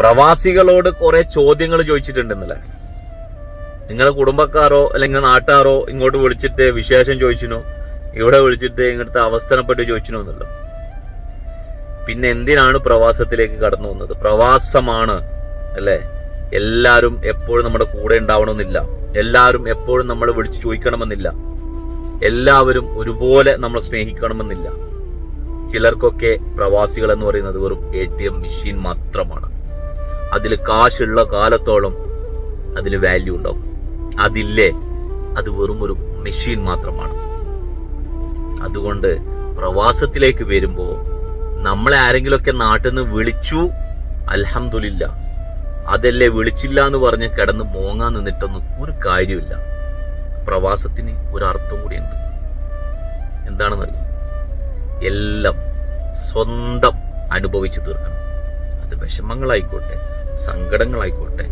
പ്രവാസികളോട് കുറെ ചോദ്യങ്ങൾ ചോദിച്ചിട്ടുണ്ടെന്നല്ലേ. നിങ്ങളെ കുടുംബക്കാരോ അല്ലെങ്കിൽ നാട്ടുകാരോ ഇങ്ങോട്ട് വിളിച്ചിട്ട് വിശേഷം ചോദിച്ചിനോ, ഇവിടെ വിളിച്ചിട്ട് ഇങ്ങനത്തെ അവസ്ഥനെപ്പറ്റി ചോദിച്ചിനോ എന്നല്ലോ. പിന്നെ എന്തിനാണ് പ്രവാസത്തിലേക്ക് കടന്നു വന്നത്? പ്രവാസമാണ് അല്ലേ. എല്ലാവരും എപ്പോഴും നമ്മുടെ കൂടെ ഉണ്ടാവണമെന്നില്ല, എല്ലാവരും എപ്പോഴും നമ്മൾ വിളിച്ചു ചോദിക്കണമെന്നില്ല, എല്ലാവരും ഒരുപോലെ നമ്മൾ സ്നേഹിക്കണമെന്നില്ല. ചിലർക്കൊക്കെ പ്രവാസികൾ എന്ന് പറയുന്നത് വെറും ATM മെഷീൻ മാത്രമാണ്. അതിൽ കാശുള്ള കാലത്തോളം അതിന് വാല്യൂ ഉണ്ടാവും. അതില്ലേ, അത് വെറും ഒരു മെഷീൻ മാത്രമാണ്. അതുകൊണ്ട് പ്രവാസത്തിലേക്ക് വരുമ്പോൾ നമ്മളെ ആരെങ്കിലുമൊക്കെ നാട്ടിൽ നിന്ന് വിളിച്ചു, അൽഹംദുലില്ലാ. അതല്ലേ, വിളിച്ചില്ല എന്ന് പറഞ്ഞ് കിടന്ന് മോങ്ങാൻ നിന്നിട്ടൊന്നും ഒരു കാര്യമില്ല. പ്രവാസത്തിന് ഒരു അർത്ഥം കൂടിയുണ്ട്. എന്താണെന്നറിയോ? എല്ലാം സ്വന്തം അനുഭവിച്ചു തീർക്കണം. അത് വിഷമങ്ങളായിക്കോട്ടെ, സങ്കടങ്ങളായിക്കോട്ടെ,